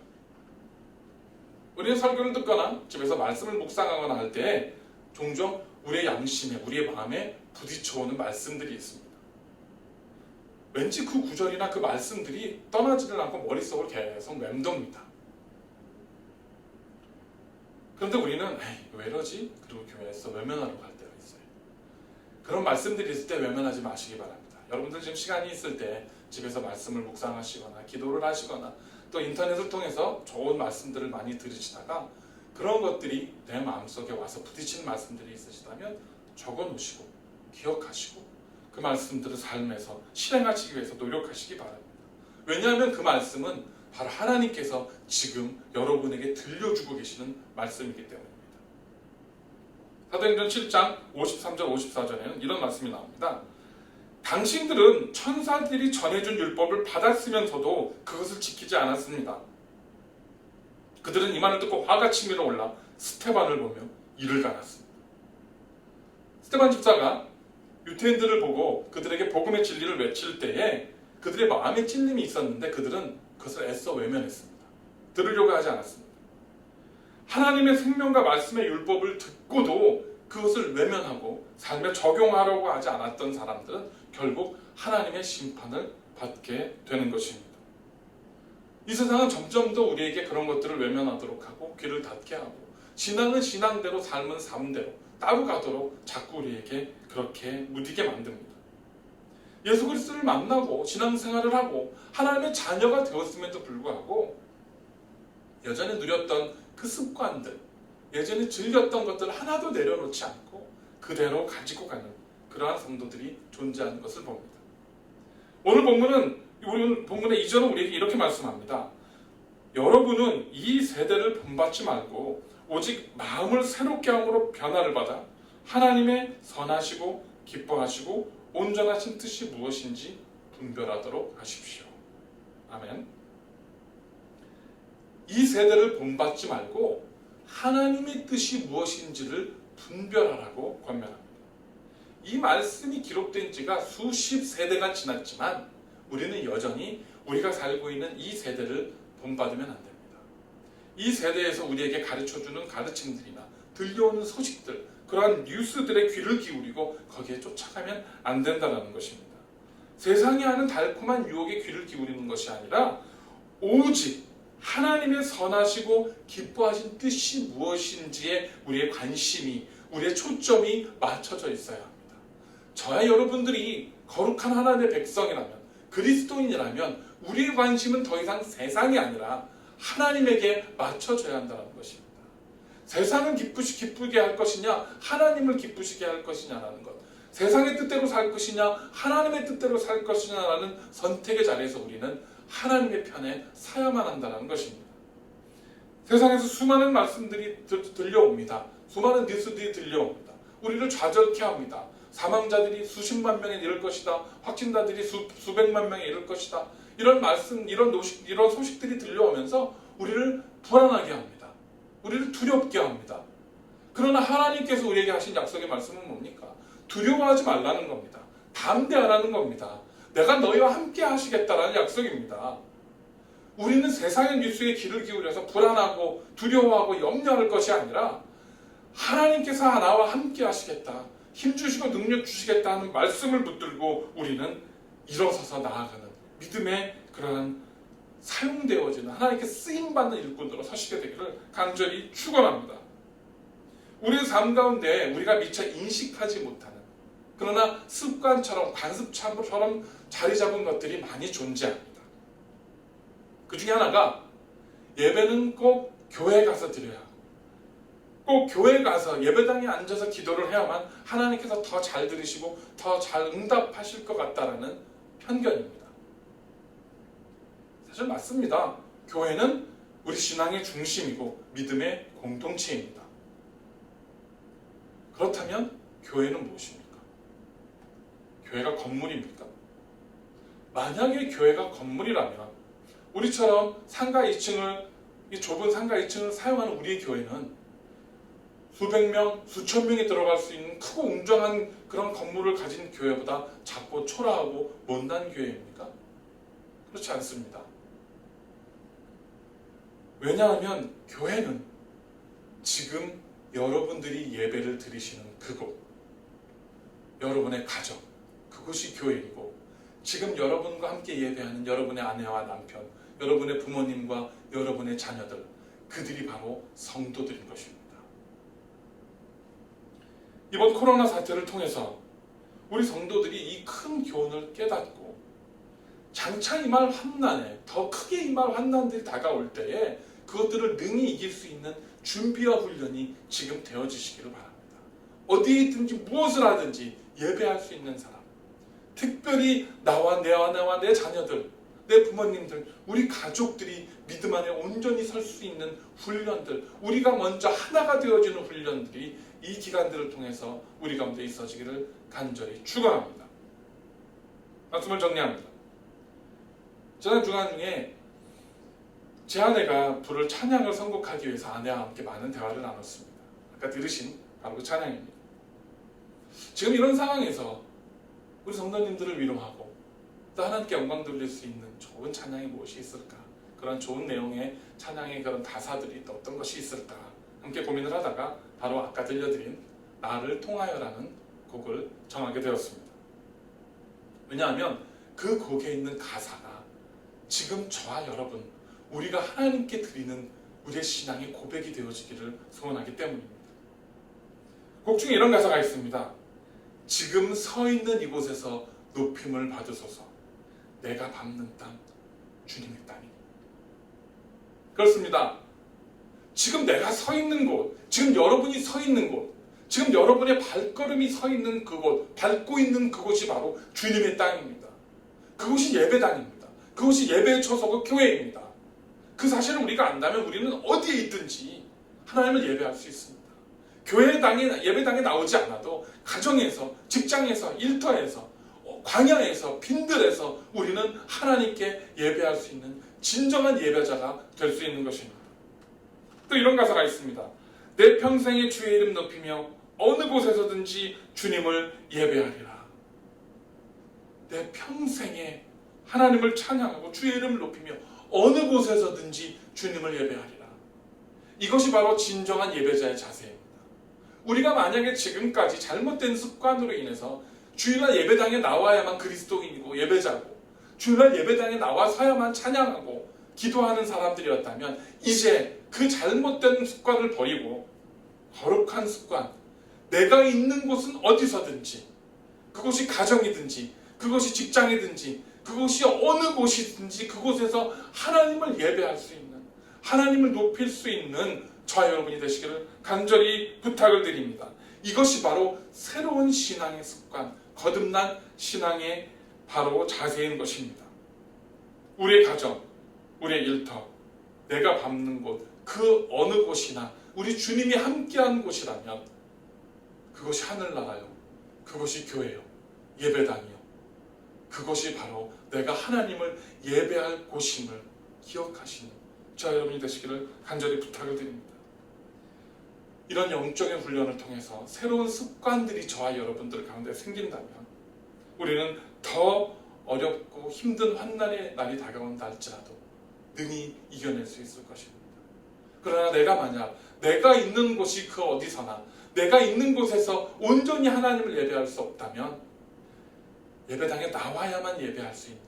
우리는 설교를 듣거나 집에서 말씀을 묵상하거나 할 때 종종 우리의 양심에, 우리의 마음에 부딪혀오는 말씀들이 있습니다. 왠지 그 구절이나 그 말씀들이 떠나지를 않고 머릿속을 계속 맴돕니다. 그런데 우리는 왜 이러지? 그리고 교회에서 외면하러 갈 때가 있어요. 그런 말씀들이 있을 때 외면하지 마시기 바랍니다. 여러분들 지금 시간이 있을 때 집에서 말씀을 묵상하시거나 기도를 하시거나 또 인터넷을 통해서 좋은 말씀들을 많이 들으시다가 그런 것들이 내 마음속에 와서 부딪히는 말씀들이 있으시다면 적어놓으시고 기억하시고 그 말씀들을 삶에서 실행하시기 위해서 노력하시기 바랍니다. 왜냐하면 그 말씀은 바로 하나님께서 지금 여러분에게 들려주고 계시는 말씀이기 때문입니다. 사도행전 7장 53절 54절에는 이런 말씀이 나옵니다. 당신들은 천사들이 전해준 율법을 받았으면서도 그것을 지키지 않았습니다. 그들은 이 말을 듣고 화가 치밀어 올라 스테반을 보며 이를 갈았습니다. 스테반 집사가 유대인들을 보고 그들에게 복음의 진리를 외칠 때에 그들의 마음에 찔림이 있었는데 그들은 그것을 애써 외면했습니다. 들으려고 하지 않았습니다. 하나님의 생명과 말씀의 율법을 듣고도 그것을 외면하고 삶에 적용하려고 하지 않았던 사람들은 결국 하나님의 심판을 받게 되는 것입니다. 이 세상은 점점 더 우리에게 그런 것들을 외면하도록 하고 귀를 닫게 하고 신앙은 신앙대로 삶은 삶대로 따로 가도록 자꾸 우리에게 그렇게 무디게 만듭니다. 예수 그리스도를 만나고 신앙생활을 하고 하나님의 자녀가 되었음에도 불구하고 여전히 누렸던 그 습관들, 예전에 즐겼던 것들을 하나도 내려놓지 않고 그대로 가지고 가는 그러한 성도들이 존재하는 것을 봅니다. 오늘 본문의 2절은 우리에게 이렇게 말씀합니다. 여러분은 이 세대를 본받지 말고 오직 마음을 새롭게 함으로 변화를 받아 하나님의 선하시고 기뻐하시고 온전하신 뜻이 무엇인지 분별하도록 하십시오. 아멘. 이 세대를 본받지 말고 하나님의 뜻이 무엇인지를 분별하라고 권면합니다. 이 말씀이 기록된 지가 수십 세대가 지났지만 우리는 여전히 우리가 살고 있는 이 세대를 본받으면 안 됩니다. 이 세대에서 우리에게 가르쳐주는 가르침들이나 들려오는 소식들, 그러한 뉴스들의 귀를 기울이고 거기에 쫓아가면 안 된다는 것입니다. 세상이 하는 달콤한 유혹에 귀를 기울이는 것이 아니라 오직 하나님의 선하시고 기뻐하신 뜻이 무엇인지에 우리의 관심이, 우리의 초점이 맞춰져 있어야 합니다. 저야 여러분들이 거룩한 하나님의 백성이라면, 그리스도인이라면 우리의 관심은 더 이상 세상이 아니라 하나님에게 맞춰져야 한다는 것입니다. 세상은 기쁘게 할 것이냐, 하나님을 기쁘시게 할 것이냐라는 것, 세상의 뜻대로 살 것이냐, 하나님의 뜻대로 살 것이냐라는 선택의 자리에서 우리는 하나님의 편에 서야만 한다는 것입니다. 세상에서 수많은 말씀들이 들려옵니다. 수많은 뉴스들이 들려옵니다. 우리를 좌절케 합니다. 사망자들이 수십만 명에 이를 것이다. 확진자들이 수백만 명에 이를 것이다. 이런 말씀, 이런 소식들이 들려오면서 우리를 불안하게 합니다. 우리를 두렵게 합니다. 그러나 하나님께서 우리에게 하신 약속의 말씀은 뭡니까? 두려워하지 말라는 겁니다. 담대하라는 겁니다. 내가 너희와 함께 하시겠다라는 약속입니다. 우리는 세상의 뉴스에 귀를 기울여서 불안하고 두려워하고 염려할 것이 아니라 하나님께서 나와 함께 하시겠다, 힘주시고 능력 주시겠다는 말씀을 붙들고 우리는 일어서서 나아가는 믿음의 그러한 사용되어지는 하나님께 쓰임받는 일꾼으로 서시게 되기를 간절히 축원합니다. 우리의 삶 가운데 우리가 미처 인식하지 못하는, 그러나 습관처럼 관습처럼 자리 잡은 것들이 많이 존재합니다. 그 중에 하나가 예배는 꼭 교회 가서 드려야 하고, 꼭 교회 가서 예배당에 앉아서 기도를 해야만 하나님께서 더 잘 들으시고 더 잘 응답하실 것 같다라는 편견입니다. 사실 맞습니다. 교회는 우리 신앙의 중심이고 믿음의 공동체입니다. 그렇다면 교회는 무엇입니까? 교회가 건물입니까? 만약에 교회가 건물이라면 우리처럼 상가 2층을, 이 좁은 상가 2층을 사용하는 우리의 교회는 수백 명, 수천 명이 들어갈 수 있는 크고 웅장한 그런 건물을 가진 교회보다 작고 초라하고 못난 교회입니까? 그렇지 않습니다. 왜냐하면 교회는 지금 여러분들이 예배를 드리시는 그곳, 여러분의 가정, 그곳이 교회이고, 지금 여러분과 함께 예배하는 여러분의 아내와 남편, 여러분의 부모님과 여러분의 자녀들, 그들이 바로 성도들인 것입니다. 이번 코로나 사태를 통해서 우리 성도들이 이 큰 교훈을 깨닫고 장차 임할 환난에, 더 크게 임할 환난들이 다가올 때에 그것들을 능히 이길 수 있는 준비와 훈련이 지금 되어지시기를 바랍니다. 어디에 있든지 무엇을 하든지 예배할 수 있는 사람, 특별히 나와 내 자녀들, 내 부모님들, 우리 가족들이 믿음 안에 온전히 설 수 있는 훈련들, 우리가 먼저 하나가 되어지는 훈련들이 이 기간들을 통해서 우리 가운데 있어지기를 간절히 축원합니다. 말씀을 정리합니다. 지난 주간 중에 제 아내가 부를 찬양을 선곡하기 위해서 아내와 함께 많은 대화를 나눴습니다. 아까 들으신 바로 그 찬양입니다. 지금 이런 상황에서 우리 성도님들을 위로하고 또 하나님께 영광 돌릴 수 있는 좋은 찬양이 무엇이 있을까? 그런 좋은 내용의 찬양의 그런 가사들이 또 어떤 것이 있을까? 함께 고민을 하다가 바로 아까 들려드린 나를 통하여라는 곡을 정하게 되었습니다. 왜냐하면 그 곡에 있는 가사가 지금 저와 여러분 우리가 하나님께 드리는 우리의 신앙의 고백이 되어지기를 소원하기 때문입니다. 곡 중에 이런 가사가 있습니다. 지금 서 있는 이곳에서 높임을 받으소서. 내가 밟는 땅 주님의 땅이. 그렇습니다. 지금 내가 서 있는 곳, 지금 여러분이 서 있는 곳, 지금 여러분의 발걸음이 서 있는 그곳, 밟고 있는 그곳이 바로 주님의 땅입니다. 그곳이 예배당입니다. 그곳이 예배의 처소고 교회입니다. 그 사실을 우리가 안다면 우리는 어디에 있든지 하나님을 예배할 수 있습니다. 예배당에 나오지 않아도 가정에서, 직장에서, 일터에서, 광야에서, 빈들에서 우리는 하나님께 예배할 수 있는 진정한 예배자가 될 수 있는 것입니다. 또 이런 가사가 있습니다. 내 평생에 주의 이름 높이며 어느 곳에서든지 주님을 예배하리라. 내 평생에 하나님을 찬양하고 주의 이름을 높이며 어느 곳에서든지 주님을 예배하리라. 이것이 바로 진정한 예배자의 자세입니다. 우리가 만약에 지금까지 잘못된 습관으로 인해서 주일날 예배당에 나와야만 그리스도인이고 예배자고 주일날 예배당에 나와서야만 찬양하고 기도하는 사람들이었다면 이제 그 잘못된 습관을 버리고 거룩한 습관, 내가 있는 곳은 어디서든지 그곳이 가정이든지 그것이 직장이든지 그것이 어느 곳이든지 그곳에서 하나님을 예배할 수 있는, 하나님을 높일 수 있는 저와 여러분이 되시기를 간절히 부탁을 드립니다. 이것이 바로 새로운 신앙의 습관, 거듭난 신앙의 바로 자세인 것입니다. 우리의 가정, 우리의 일터, 내가 밟는 곳, 그 어느 곳이나 우리 주님이 함께한 곳이라면 그것이 하늘나라요, 그것이 교회요, 예배당이요, 그것이 바로 내가 하나님을 예배할 곳임을 기억하시는 저와 여러분이 되시기를 간절히 부탁을 드립니다. 이런 영적인 훈련을 통해서 새로운 습관들이 저와 여러분들 가운데 생긴다면 우리는 더 어렵고 힘든 환난의 날이 다가온다 할지라도 능히 이겨낼 수 있을 것입니다. 그러나 내가 만약 내가 있는 곳이 그 어디서나 내가 있는 곳에서 온전히 하나님을 예배할 수 없다면 예배당에 나와야만 예배할 수 있는,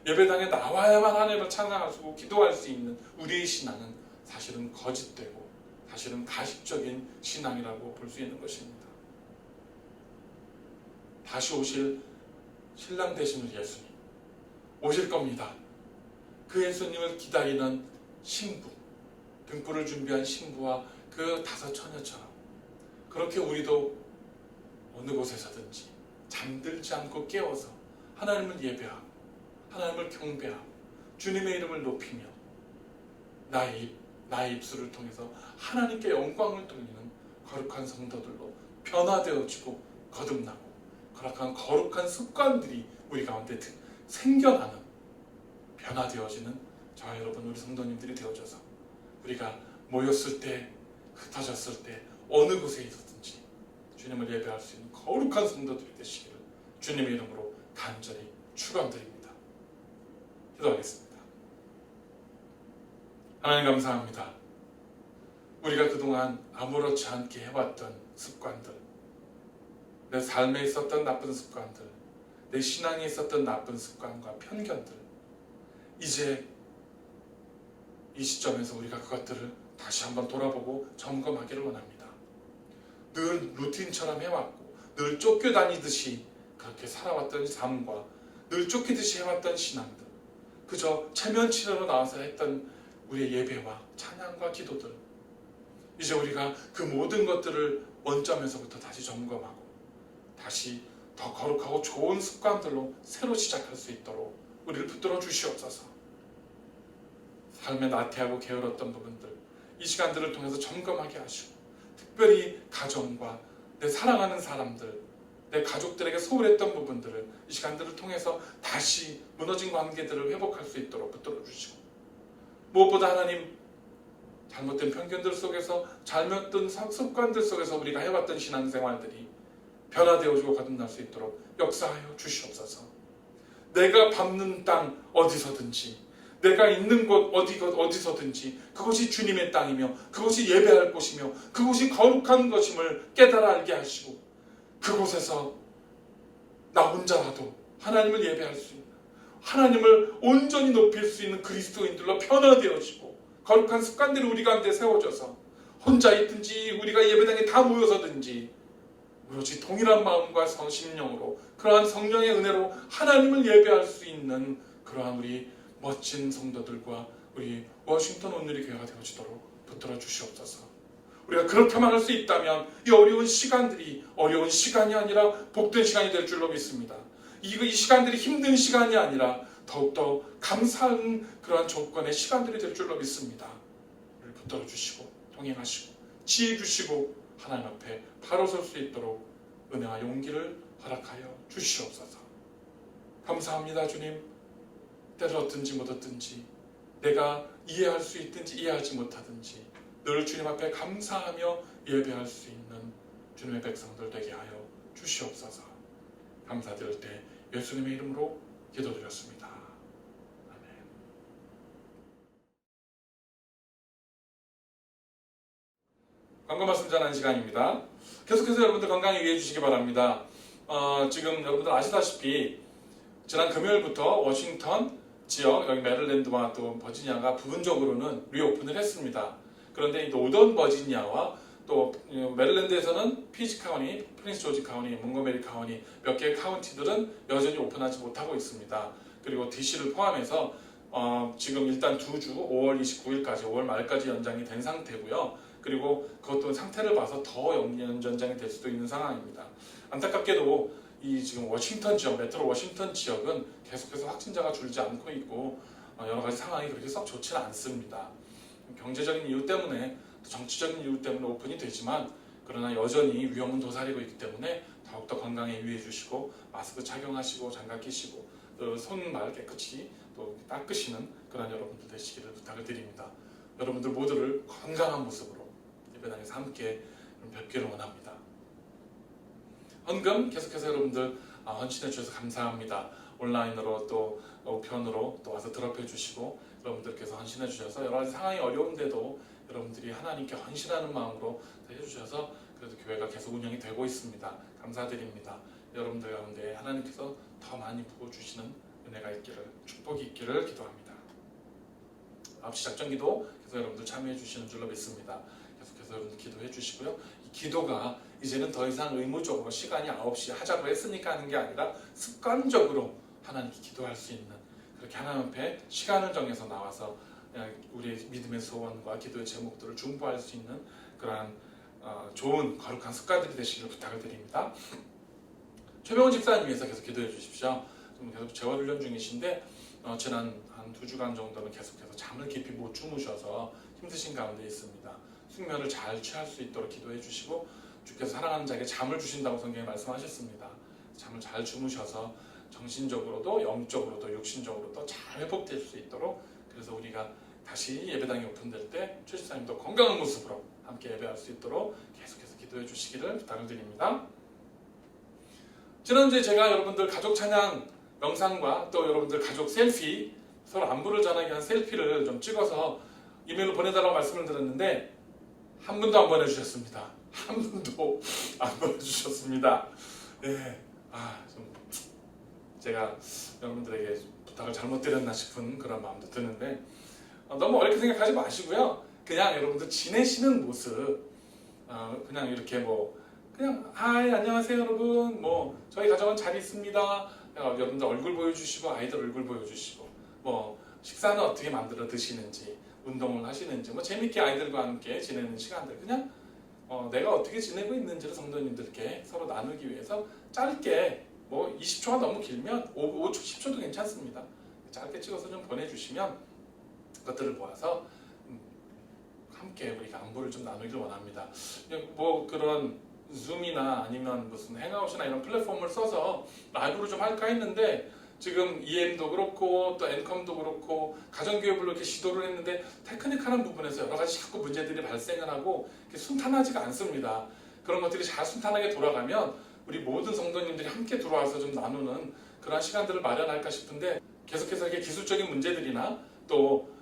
예배당에 나와야만 하나님을 찬양할 수 있고 기도할 수 있는 우리의 신앙은 사실은 거짓되고 사실은 가식적인 신앙이라고 볼 수 있는 것입니다. 다시 오실 신랑 되시는 예수님 오실 겁니다. 그 예수님을 기다리는 신부, 등불을 준비한 신부와 그 5 처녀처럼 그렇게 우리도 어느 곳에서든지 잠들지 않고 깨워서 하나님을 예배하고 하나님을 경배하고 주님의 이름을 높이며 나의 입술을 통해서 하나님께 영광을 돌리는 거룩한 성도들로 변화되어지고 거듭나고 거룩한 습관들이 우리 가운데 생겨나는, 변화되어지는 저와 여러분 우리 성도님들이 되어져서 우리가 모였을 때, 흩어졌을 때 어느 곳에 있었든지 주님을 예배할 수 있는 거룩한 성도들이 되시기를 주님의 이름으로 간절히 축원드립니다. 기도하겠습니다. 하나님 감사합니다. 우리가 그동안 아무렇지 않게 해왔던 습관들, 내 삶에 있었던 나쁜 습관들, 내 신앙에 있었던 나쁜 습관과 편견들, 이제 이 시점에서 우리가 그것들을 다시 한번 돌아보고 점검하기를 원합니다. 늘 루틴처럼 해왔고 늘 쫓겨다니듯이 그렇게 살아왔던 삶과 늘 쫓기듯이 해왔던 신앙들, 그저 체면치레로 나와서 했던 우리의 예배와 찬양과 기도들, 이제 우리가 그 모든 것들을 원점에서부터 다시 점검하고 다시 더 거룩하고 좋은 습관들로 새로 시작할 수 있도록 우리를 붙들어 주시옵소서. 삶에 나태하고 게으렀던 부분들, 이 시간들을 통해서 점검하게 하시고 특별히 가정과 내 사랑하는 사람들, 내 가족들에게 소홀했던 부분들을 이 시간들을 통해서 다시 무너진 관계들을 회복할 수 있도록 붙들어 주시고, 무엇보다 하나님, 잘못된 편견들 속에서, 잘못된 습관들 속에서 우리가 해왔던 신앙생활들이 변화되어지고 거듭날 수 있도록 역사하여 주시옵소서. 내가 밟는 땅 어디서든지, 내가 있는 곳 어디서든지 그곳이 주님의 땅이며 그곳이 예배할 곳이며 그곳이 거룩한 것임을 깨달아 알게 하시고, 그곳에서 나 혼자라도 하나님을 예배할 수 있는, 하나님을 온전히 높일 수 있는 그리스도인들로 변화되어지고, 거룩한 습관들이 우리 가운데 세워져서 혼자 있든지 우리가 예배당에 다 모여서든지 오로지 동일한 마음과 심령으로 그러한 성령의 은혜로 하나님을 예배할 수 있는 그러한 우리 멋진 성도들과 우리 워싱턴 온누리 교회가 되어지도록 붙들어 주시옵소서. 우리가 그렇게만 할 수 있다면 이 어려운 시간들이 어려운 시간이 아니라 복된 시간이 될 줄로 믿습니다. 이 시간들이 힘든 시간이 아니라 더욱더 감사한 그러한 조건의 시간들이 될 줄로 믿습니다. 우리를 붙들어 주시고 동행하시고 지혜 주시고 하나님 앞에 바로 설 수 있도록 은혜와 용기를 허락하여 주시옵소서. 감사합니다. 주님, 때를 얻든지 못 얻든지, 내가 이해할 수 있든지 이해하지 못하든지 늘 주님 앞에 감사하며 예배할 수 있는 주님의 백성들 되게 하여 주시옵소서. 감사드릴 때 예수님의 이름으로 기도드렸습니다. 아멘. 광고 말씀 전하는 시간입니다. 계속해서 여러분들 건강에 유의해 주시기 바랍니다. 지금 여러분들 아시다시피 지난 금요일부터 워싱턴 지역, 여기 메릴랜드와 또 버지니아가 부분적으로는 리오픈을 했습니다. 그런데 노던 버지니아와 또 메릴랜드에서는 피지 카운티, 프린스 조지 카운티, 몽고메리 카운티 몇 개의 카운티들은 여전히 오픈하지 못하고 있습니다. 그리고 DC를 포함해서 지금 일단 2주 5월 29일까지 5월 말까지 연장이 된 상태고요. 그리고 그것도 상태를 봐서 더 연장이 될 수도 있는 상황입니다. 안타깝게도 이 지금 워싱턴 지역, 메트로 워싱턴 지역은 계속해서 확진자가 줄지 않고 있고 여러 가지 상황이 그렇게 썩 좋지는 않습니다. 경제적인 이유 때문에, 정치적인 이유 때문에 오픈이 되지만 그러나 여전히 위험은 도사리고 있기 때문에 더욱더 건강에 유의해 주시고 마스크 착용하시고 장갑 끼시고 손말 깨끗이 또 닦으시는 그런 여러분들 되시기를 부탁을 드립니다. 여러분들 모두를 건강한 모습으로 예배당에서 함께 뵙기를 원합니다. 헌금 계속해서 여러분들 헌신해 주셔서 감사합니다. 온라인으로 또 우편으로 또 와서 드롭해 주시고 여러분들께서 헌신해 주셔서 여러 가지 상황이 어려운데도 여러분들이 하나님께 헌신하는 마음으로 해주셔서 그래도 교회가 계속 운영이 되고 있습니다. 감사드립니다. 여러분들 가운데 하나님께서 더 많이 부어주시는 은혜가 있기를, 축복이 있기를 기도합니다. 9시 작전기도 계속 여러분들 참여해 주시는 줄로 믿습니다. 계속해서 여러분들 기도해 주시고요. 이 기도가 이제는 더 이상 의무적으로 시간이 9시 하자고 했으니까 하는 게 아니라 습관적으로 하나님께 기도할 수 있는, 그렇게 하나님 앞에 시간을 정해서 나와서 우리의 믿음의 소원과 기도의 제목들을 중보할 수 있는 그러한 좋은 거룩한 습관들이 되시기를 부탁을 드립니다. 최병훈 집사님 위해서 계속 기도해 주십시오. 좀 계속 재활훈련 중이신데 지난 한 2주간 정도는 계속해서 잠을 깊이 못 주무셔서 힘드신 가운데 있습니다. 숙면을 잘 취할 수 있도록 기도해 주시고 주께서 사랑하는 자에게 잠을 주신다고 성경에 말씀하셨습니다. 잠을 잘 주무셔서 정신적으로도 영적으로도 육신적으로도 잘 회복될 수 있도록, 그래서 우리가 다시 예배당이 오픈될 때 최 집사님도 건강한 모습으로 함께 예배할 수 있도록 계속해서 기도해 주시기를 부탁을 드립니다. 지난주에 제가 여러분들 가족 찬양 영상과 또 여러분들 가족 셀피, 서로 안부를 전하기 위한 셀피를 좀 찍어서 이메일로 보내달라고 말씀을 드렸는데 한 분도 안 보내주셨습니다. 한 분도 안 보내주셨습니다. 네, 좀 제가 여러분들에게 부탁을 잘못 드렸나 싶은 그런 마음도 드는데 너무 어렵게 생각하지 마시고요. 그냥 여러분들 지내시는 모습, 그냥 이렇게 그냥 하이 안녕하세요 여러분, 저희 가정은 잘 있습니다. 여러분들 얼굴 보여주시고 아이들 얼굴 보여주시고 식사는 어떻게 만들어 드시는지, 운동을 하시는지, 재밌게 아이들과 함께 지내는 시간들, 그냥 내가 어떻게 지내고 있는지를 성도님들께 서로 나누기 위해서 짧게 20초가 너무 길면 5초, 10초도 괜찮습니다. 짧게 찍어서 좀 보내주시면 그것들을 모아서 함께 우리가 안부를 좀 나누기를 원합니다. 그런 줌이나 아니면 무슨 행아웃이나 이런 플랫폼을 써서 라이브로 좀 할까 했는데 지금 EM도 그렇고 또 엔컴도 그렇고 가정교육으로 이렇게 시도를 했는데 테크니컬한 부분에서 여러 가지 자꾸 문제들이 발생을 하고 순탄하지가 않습니다. 그런 것들이 잘 순탄하게 돌아가면 우리 모든 성도님들이 함께 들어와서 좀 나누는 그런 시간들을 마련할까 싶은데 계속해서 이렇게 기술적인 문제들이나 또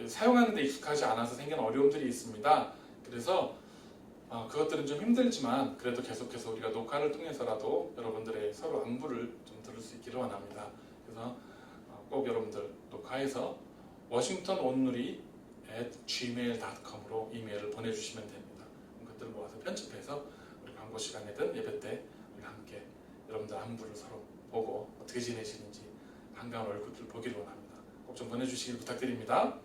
사용하는 데 익숙하지 않아서 생긴 어려움들이 있습니다. 그래서 그것들은 좀 힘들지만 그래도 계속해서 우리가 녹화를 통해서라도 여러분들의 서로 안부를 좀 들을 수 있기를 원합니다. 그래서 꼭 여러분들 녹화해서 washingtonon누리@gmail.com으로 이메일을 보내주시면 됩니다. 그것들을 모아서 편집해서 우리 광고 시간에든 예배 때 우리가 함께 여러분들 안부를 서로 보고 어떻게 지내시는지 반가운 얼굴들 보기를 원합니다. 꼭 좀 보내주시길 부탁드립니다.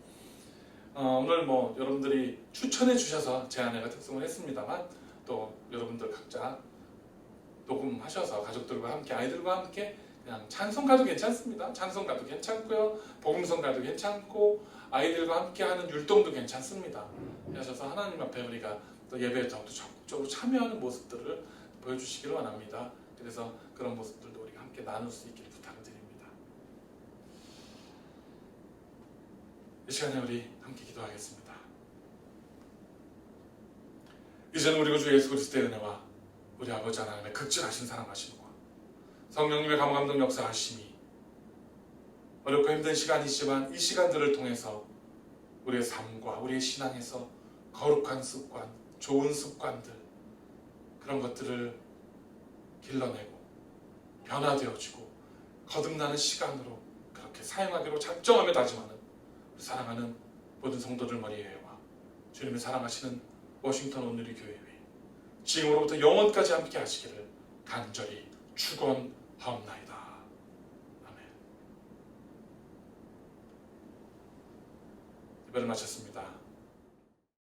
오늘 뭐 여러분들이 추천해 주셔서 제안회가 특성을 했습니다만 또 여러분들 각자 녹음하셔서 가족들과 함께 아이들과 함께 그냥 찬송가도 괜찮습니다. 찬송가도 괜찮고요. 복음성가도 괜찮고 아이들과 함께 하는 율동도 괜찮습니다. 하셔서 하나님 앞에 우리가 또 예배에 더욱더 적극적으로 참여하는 모습들을 보여주시기를 원합니다. 그래서 그런 모습들도 우리가 함께 나눌 수 있기를 부탁을 드립니다. 이 시간에 우리 함께 기도하겠습니다. 이제는 우리 주 예수 그리스도의 은혜와 우리 아버지 하나님의 극진하신 사랑하심과 성령님의 감감동 역사하심이 어렵고 힘든 시간이지만 이 시간들을 통해서 우리의 삶과 우리의 신앙에서 거룩한 습관, 좋은 습관들 그런 것들을 길러내고 변화되어지고 거듭나는 시간으로 그렇게 사용하기로 작정하며 다짐하는 사랑하는 모든 성도들 머리에와 주님의 사랑하시는 워싱턴 온누리 교회에 지금으로부터 영원까지 함께 하시기를 간절히 축원하옵나이다. 아멘. 예배를 마쳤습니다.